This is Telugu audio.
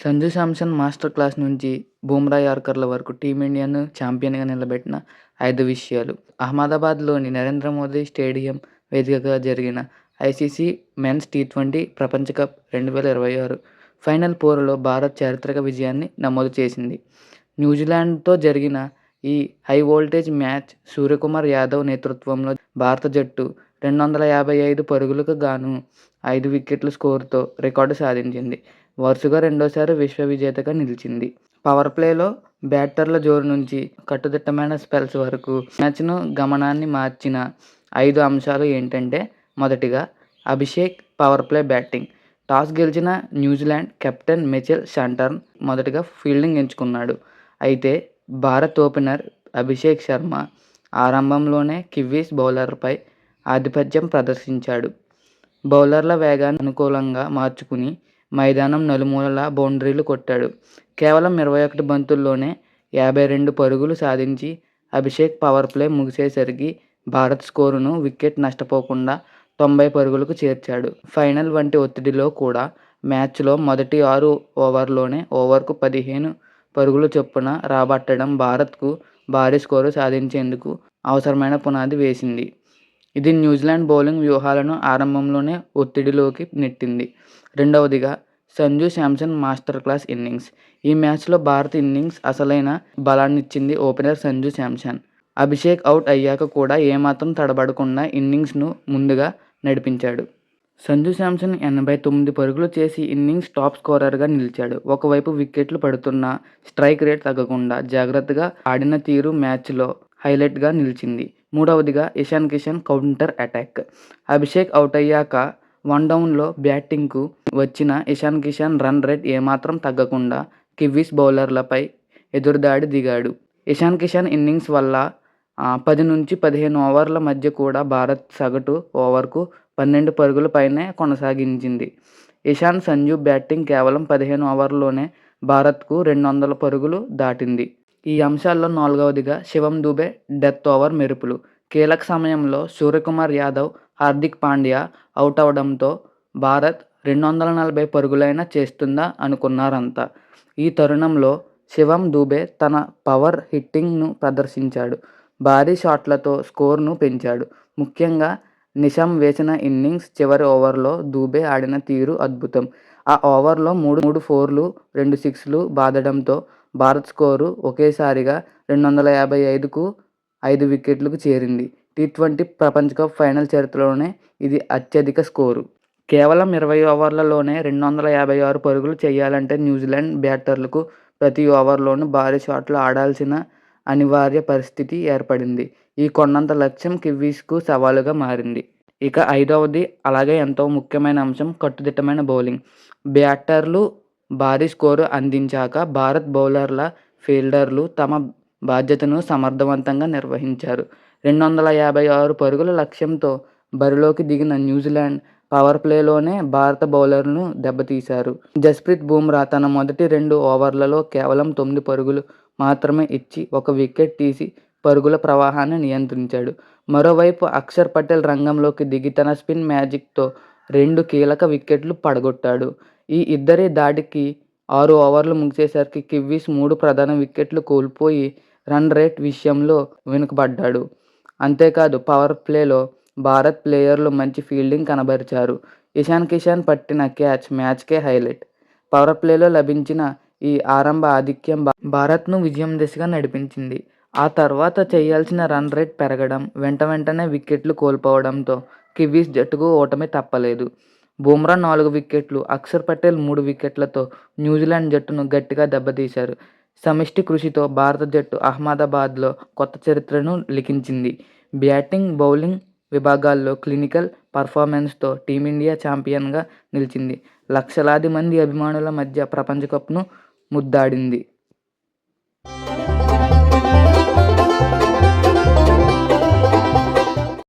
సంజు శాంసన్ మాస్టర్ క్లాస్ నుంచి బుమ్రా యార్కర్ల వరకు టీమిండియాను ఛాంపియన్‌గా నిలబెట్టిన 5 విషయాలు. అహ్మదాబాద్‌లోని నరేంద్ర మోదీ స్టేడియం వేదికగా జరిగిన ఐసీసీ మెన్స్ టీ20 ప్రపంచ కప్ 2026 ఫైనల్ పోరులో భారత్ చారిత్రక విజయాన్ని నమోదు చేసింది. న్యూజిలాండ్‌తో జరిగిన ఈ high voltage match Suryakumar Yadav నేతృత్వంలో భారత జట్టు 255 పరుగులకు గాను 5 వికెట్ల స్కోరుతో రికార్డు సాధించింది. వరుసగా రెండోసారి విశ్వ విజేతగా నిలిచింది. పవర్ ప్లేలో బ్యాటర్ల జోరు నుంచి కట్టుదిట్టమైన స్పెల్స్ వరకు మ్యాచ్‌ను గమనాన్ని మార్చిన 5 అంశాలు ఏంటంటే, మొదటిగా Abhishek power play batting. Toss గెలిచిన న్యూజిలాండ్ కెప్టెన్ మిచెల్ శాంటనర్ మొదటగా ఫీల్డింగ్ ఎంచుకున్నాడు. అయితే భారత్ ఓపెనర్ అభిషేక్ శర్మ ఆరంభంలోనే కివీస్ బౌలర్లపై ఆధిపత్యం ప్రదర్శించాడు. బౌలర్ల వేగాన్ని అనుకూలంగా మార్చుకుని మైదానం నలుమూలలా బౌండరీలు కొట్టాడు. కేవలం 21 బంతుల్లోనే 52 పరుగులు సాధించి అభిషేక్ పవర్ ప్లే ముగిసేసరికి భారత్ స్కోరును వికెట్ నష్టపోకుండా 90 పరుగులకు చేర్చాడు. ఫైనల్ వంటి ఒత్తిడిలో కూడా మ్యాచ్లో మొదటి 6 ఓవర్లలోనే ఓవర్కు 15 పరుగుల చొప్పున రాబట్టడం భారత్కు భారీ స్కోరు సాధించేందుకు అవసరమైన పునాది వేసింది. ఇది న్యూజిలాండ్ బౌలింగ్ వ్యూహాలను ఆరంభంలోనే ఒత్తిడిలోకి నెట్టింది. రెండవదిగా Sanju Samson master class innings. ఈ మ్యాచ్లో భారత్ ఇన్నింగ్స్ అసలైన బలాన్నిచ్చింది ఓపెనర్ సంజు శాంసన్. అభిషేక్ అవుట్ అయ్యాక కూడా ఏమాత్రం తడబడకుండా ఇన్నింగ్స్ను ముందుగా నడిపించాడు. సంజు శాంసన్ 89 పరుగులు చేసి ఇన్నింగ్స్ టాప్ స్కోరర్గా నిలిచాడు. ఒకవైపు వికెట్లు పడుతున్నా స్ట్రైక్ రేట్ తగ్గకుండా జాగ్రత్తగా ఆడిన తీరు మ్యాచ్లో హైలైట్గా నిలిచింది. మూడవదిగా ఇషాన్ కిషన్ కౌంటర్ అటాక్. అభిషేక్ అవుటయ్యాక వన్ డౌన్లో బ్యాటింగ్కు వచ్చిన ఇషాన్ కిషన్ రన్ రేట్ ఏమాత్రం తగ్గకుండా కివీస్ బౌలర్లపై ఎదురుదాడి దిగాడు. ఇషాన్ కిషన్ ఇన్నింగ్స్ వల్ల 10 నుంచి 15 ఓవర్ల మధ్య కూడా భారత్ సగటు ఓవర్కు 12 పరుగుల పైనే కొనసాగించింది. ఇషాన్, సంజు బ్యాటింగ్ కేవలం 15 ఓవర్లలోనే భారత్కు 200 పరుగులు దాటింది. ఈ అంశాల్లో నాలుగవదిగా శివం దుబే డెత్ ఓవర్ మెరుపులు. కీలక సమయంలో సూర్యకుమార్ యాదవ్, హార్దిక్ పాండ్యా అవుటవడంతో భారత్ 240 పరుగులైనా చేస్తుందా అనుకున్నారంతా. ఈ తరుణంలో శివం దుబే తన పవర్ హిట్టింగ్ను ప్రదర్శించాడు. భారీ షాట్లతో స్కోరును పెంచాడు. ముఖ్యంగా నిషామ్ వేసిన ఇన్నింగ్స్ చివరి ఓవర్లో దుబే ఆడిన తీరు అద్భుతం. ఆ ఓవర్లో 3 ఫోర్లు, 2 సిక్స్లు బాదడంతో భారత్ స్కోరు ఒకేసారిగా 255కు 5 వికెట్లకు చేరింది. టీ20 ప్రపంచ కప్ ఫైనల్ చరిత్రలోనే ఇది అత్యధిక స్కోరు. కేవలం 20 ఓవర్లలోనే 256 పరుగులు చేయాలంటే న్యూజిలాండ్ బ్యాటర్లకు ప్రతి ఓవర్లోనూ భారీ షాట్లు ఆడాల్సిన అనివార్య పరిస్థితి ఏర్పడింది. ఈ కొండంత లక్ష్యం కివీస్కు సవాలుగా మారింది. ఇక ఐదవది అలాగే ఎంతో ముఖ్యమైన అంశం కట్టుదిట్టమైన బౌలింగ్. బ్యాటర్లు భారీ స్కోరు అందించాక భారత్ బౌలర్ల, ఫీల్డర్లు తమ బాధ్యతను సమర్థవంతంగా నిర్వహించారు. 256 పరుగుల లక్ష్యంతో బరిలోకి దిగిన న్యూజిలాండ్ పవర్ ప్లేలోనే భారత బౌలర్లను దెబ్బతీశారు. జస్ప్రీత్ బుమ్రా తన మొదటి 2 ఓవర్లలో కేవలం 9 పరుగులు మాత్రమే ఇచ్చి 1 వికెట్ తీసి పరుగుల ప్రవాహాన్ని నియంత్రించాడు. మరోవైపు అక్షర్ పటేల్ రంగంలోకి దిగి తన స్పిన్ మ్యాజిక్తో 2 కీలక వికెట్లు పడగొట్టాడు. ఈ ఇద్దరి ధాటికి 6 ఓవర్లు ముగిసేసరికి కివీస్ 3 ప్రధాన వికెట్లు కోల్పోయి రన్ రేట్ విషయంలో వెనుకబడ్డాడు. అంతేకాదు పవర్ ప్లేలో భారత్ ప్లేయర్లు మంచి ఫీల్డింగ్ కనబరిచారు. ఇషాన్ కిషన్ పట్టిన క్యాచ్ మ్యాచ్కే హైలైట్. పవర్ ప్లేలో లభించిన ఈ ఆరంభ ఆధిక్యం భారత్ను విజయం దిశగా నడిపించింది. ఆ తర్వాత చేయాల్సిన రన్ రేట్ పెరగడం, వెంటనే వికెట్లు కోల్పోవడంతో కివీస్ జట్టుకు ఓటమి తప్పలేదు. బుమ్రా 4 వికెట్లు, అక్షర్ పటేల్ 3 వికెట్లతో న్యూజిలాండ్ జట్టును గట్టిగా దెబ్బతీశారు. సమిష్టి కృషితో భారత జట్టు అహ్మదాబాద్లో కొత్త చరిత్రను లిఖించింది. బ్యాటింగ్, బౌలింగ్ విభాగాల్లో క్లినికల్ పర్ఫార్మెన్స్తో టీమిండియా ఛాంపియన్గా నిలిచింది. లక్షలాది మంది అభిమానుల మధ్య ప్రపంచ కప్ను ముద్దాడింది.